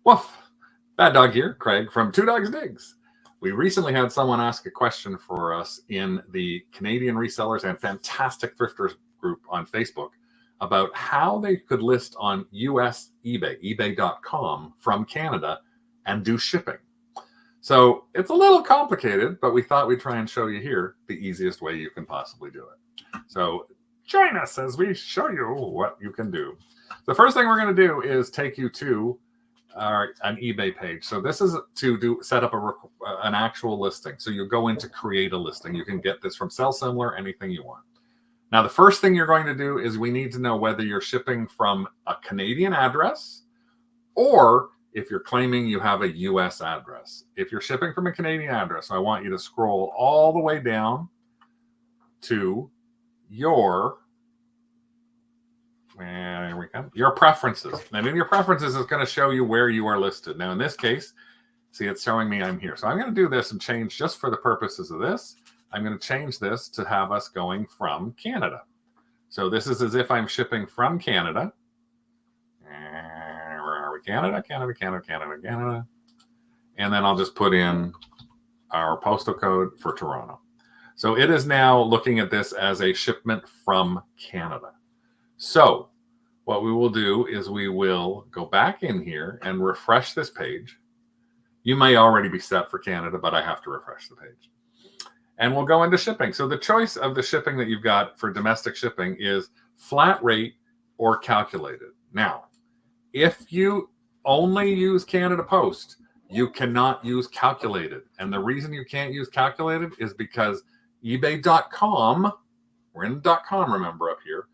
Woof! Bad Dog here, Craig from Two Dogs Digs. We recently had someone ask a question for us in the Canadian Resellers and Fantastic Thrifters group on Facebook about how they could list on US eBay, ebay.com from Canada and do shipping. So it's a little complicated, but we thought we'd try and show you here the easiest way you can possibly do it. So join us as we show you what you can do. The first thing we're going to do is take you to an eBay page. So this is to set up an actual listing. So you go in to create a listing. You can get this from Sell Similar, anything you want. Now, the first thing you're going to do is we need to know whether you're shipping from a Canadian address or if you're claiming you have a US address. If you're shipping from a Canadian address, I want you to scroll all the way down to your preferences. And in your preferences, it's going to show you where you are listed. Now, in this case, see, it's showing me I'm here. So I'm going to do this and change just for the purposes of this. I'm going to change this to have us going from Canada. So this is as if I'm shipping from Canada. Where are we? Canada. And then I'll just put in our postal code for Toronto. So it is now looking at this as a shipment from Canada. So what we will do is we will go back in here and refresh this page. You may already be set for Canada, but I have to refresh the page. And we'll go into shipping. So the choice of the shipping that you've got for domestic shipping is flat rate or calculated. Now, if you only use Canada Post, you cannot use calculated. And the reason you can't use calculated is because ebay.com, we're in .com, remember, up here,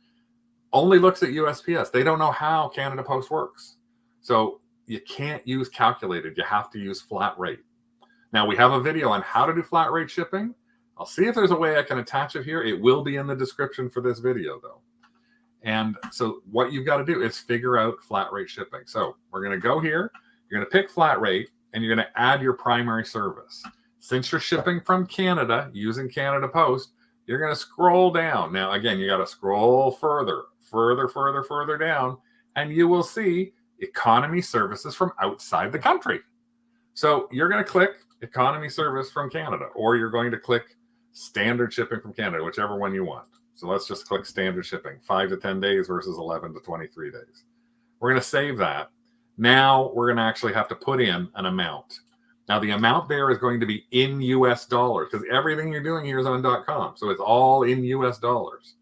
only looks at USPS. They don't know how Canada Post works. So you can't use calculated. You have to use flat rate. Now, we have a video on how to do flat rate shipping. I'll see if there's a way I can attach it here. It will be in the description for this video, though. And so what you've got to do is figure out flat rate shipping. So we're going to go here. You're going to pick flat rate, and you're going to add your primary service. Since you're shipping from Canada using Canada Post, you're going to scroll down. Now, again, you got to scroll further down, and you will see economy services from outside the country. So you're going to click economy service from Canada, or you're going to click standard shipping from Canada, whichever one you want. So let's just click standard shipping, 5 to 10 days versus 11 to 23 days. We're going to save that. Now we're going to actually have to put in an amount. Now the amount there is going to be in US dollars because everything you're doing here is on .com. So it's all in US dollars.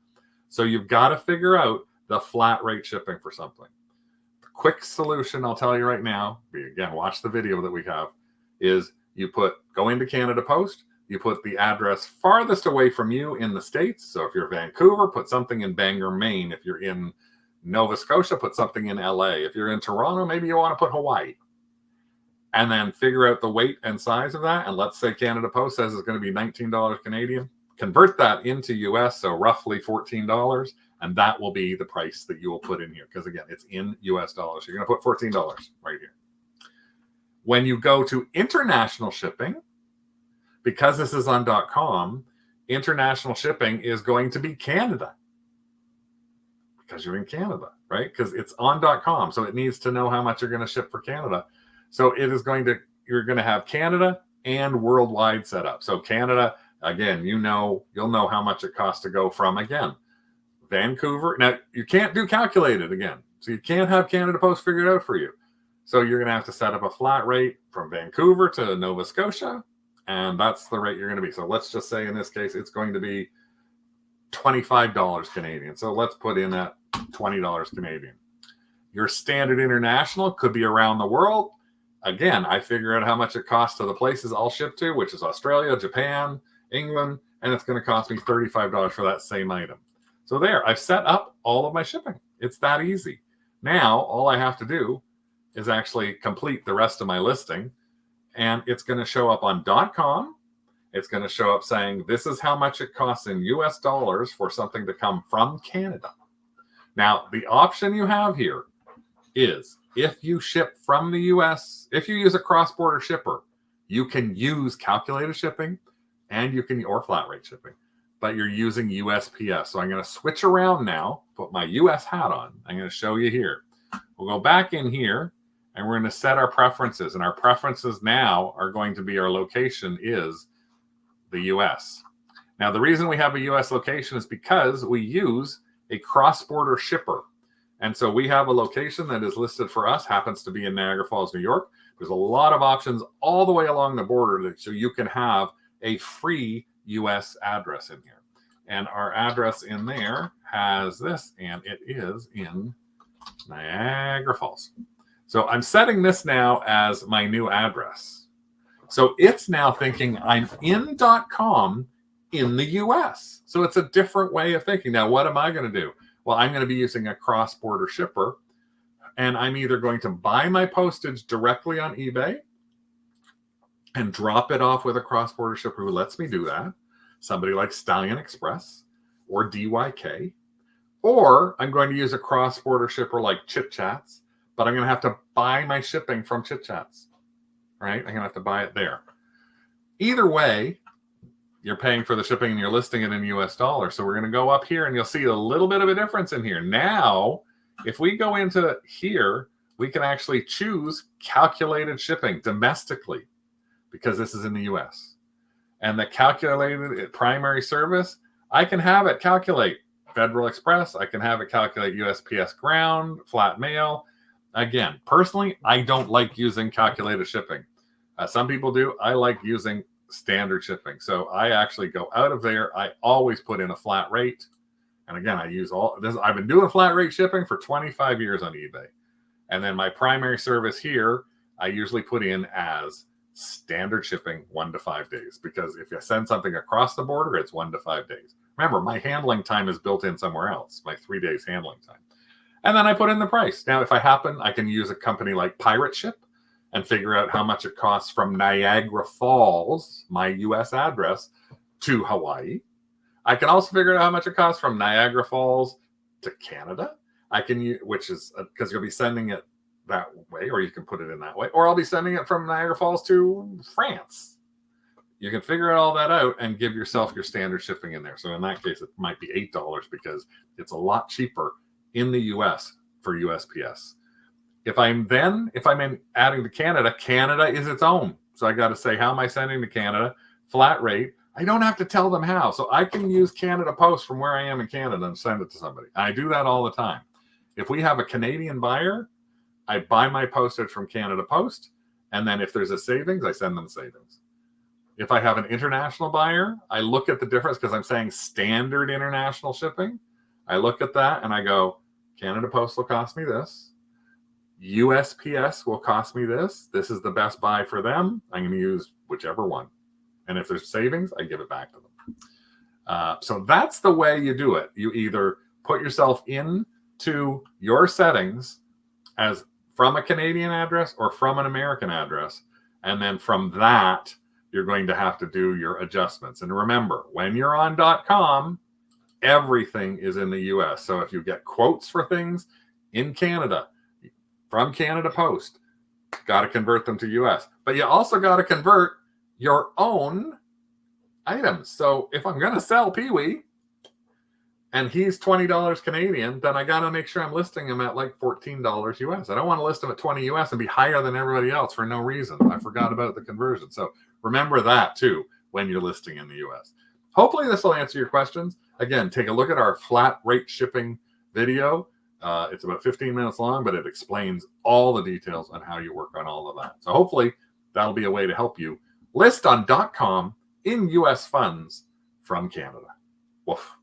So you've got to figure out the flat rate shipping for something. The quick solution, I'll tell you right now, again, watch the video that we have, is you go into Canada Post, you put the address farthest away from you in the States. So if you're Vancouver, put something in Bangor, Maine. If you're in Nova Scotia, put something in LA. If you're in Toronto, maybe you want to put Hawaii. And then figure out the weight and size of that. And let's say Canada Post says it's going to be $19 Canadian. Convert that into US, so roughly $14. And that will be the price that you will put in here. Because again, it's in US dollars. So you're going to put $14 right here. When you go to international shipping, because this is on .com, international shipping is going to be Canada. Because you're in Canada, right? Because it's on .com. So it needs to know how much you're going to ship for Canada. So you're going to have Canada and worldwide set up. So Canada, again, you'll know how much it costs to go from, again, Vancouver. Now, you can't do calculated again. So you can't have Canada Post figured out for you. So you're going to have to set up a flat rate from Vancouver to Nova Scotia. And that's the rate you're going to be. So let's just say in this case, it's going to be $25 Canadian. So let's put in that $20 Canadian. Your standard international could be around the world. Again, I figure out how much it costs to the places I'll ship to, which is Australia, Japan, England, and it's going to cost me $35 for that same item. So there, I've set up all of my shipping. It's that easy. Now, all I have to do is actually complete the rest of my listing, and it's going to show up on .com. It's going to show up saying, this is how much it costs in US dollars for something to come from Canada. Now, the option you have here is if you ship from the US, if you use a cross-border shipper, you can use calculated shipping and or flat rate shipping, but you're using USPS. So I'm going to switch around now, put my US hat on. I'm going to show you here. We'll go back in here and we're going to set our preferences. And our preferences now are going to be our location is the US. Now, the reason we have a US location is because we use a cross-border shipper. And so we have a location that is listed for us, happens to be in Niagara Falls, New York. There's a lot of options all the way along the border, so you can have a free US address in here. And our address in there has this, and it is in Niagara Falls. So I'm setting this now as my new address. So it's now thinking I'm in .com in the US. So it's a different way of thinking. Now, what am I going to do? Well, I'm going to be using a cross-border shipper, and I'm either going to buy my postage directly on eBay and drop it off with a cross-border shipper who lets me do that, somebody like Stallion Express or DYK, or I'm going to use a cross-border shipper like Chit Chats, but I'm going to have to buy my shipping from Chit Chats, right? I'm going to have to buy it there. Either way, you're paying for the shipping and you're listing it in US dollars. So we're going to go up here and you'll see a little bit of a difference in here. Now, if we go into here, we can actually choose calculated shipping domestically because this is in the US. And the calculated primary service, I can have it calculate Federal Express. I can have it calculate USPS ground, flat mail. Again, personally, I don't like using calculated shipping. Some people do. I like using standard shipping. So I actually go out of there. I always put in a flat rate. And again, I use all this. I've been doing flat rate shipping for 25 years on eBay. And then my primary service here, I usually put in as standard shipping 1 to 5 days, because if you send something across the border, it's 1 to 5 days. Remember, my handling time is built in somewhere else, my 3 days handling time. And then I put in the price. Now, if I happen, I can use a company like Pirate Ship and figure out how much it costs from Niagara Falls, my US address, to Hawaii. I can also figure out how much it costs from Niagara Falls to Canada. I can use, which is because you'll be sending it that way, or you can put it in that way, or I'll be sending it from Niagara Falls to France. You can figure all that out and give yourself your standard shipping in there. So in that case, it might be $8 because it's a lot cheaper in the US for USPS. If I'm adding to Canada, Canada is its own. So I got to say, how am I sending to Canada? Flat rate. I don't have to tell them how. So I can use Canada Post from where I am in Canada and send it to somebody. I do that all the time. If we have a Canadian buyer, I buy my postage from Canada Post. And then if there's a savings, I send them savings. If I have an international buyer, I look at the difference because I'm saying standard international shipping. I look at that and I go, Canada Post will cost me this. USPS will cost me this. This is the best buy for them. I'm going to use whichever one. And if there's savings, I give it back to them. So that's the way you do it. You either put yourself into your settings as from a Canadian address or from an American address. And then from that, you're going to have to do your adjustments. And remember, when you're on .com, everything is in the US. So if you get quotes for things in Canada, from Canada Post, got to convert them to US. But you also got to convert your own items. So if I'm going to sell Pee-wee and he's $20 Canadian, then I got to make sure I'm listing him at like $14 US. I don't want to list him at 20 US and be higher than everybody else for no reason. I forgot about the conversion. So remember that too when you're listing in the US. Hopefully this will answer your questions. Again, take a look at our flat rate shipping video. It's about 15 minutes long, but it explains all the details on how you work on all of that. So hopefully that'll be a way to help you list on .com in US funds from Canada. Woof.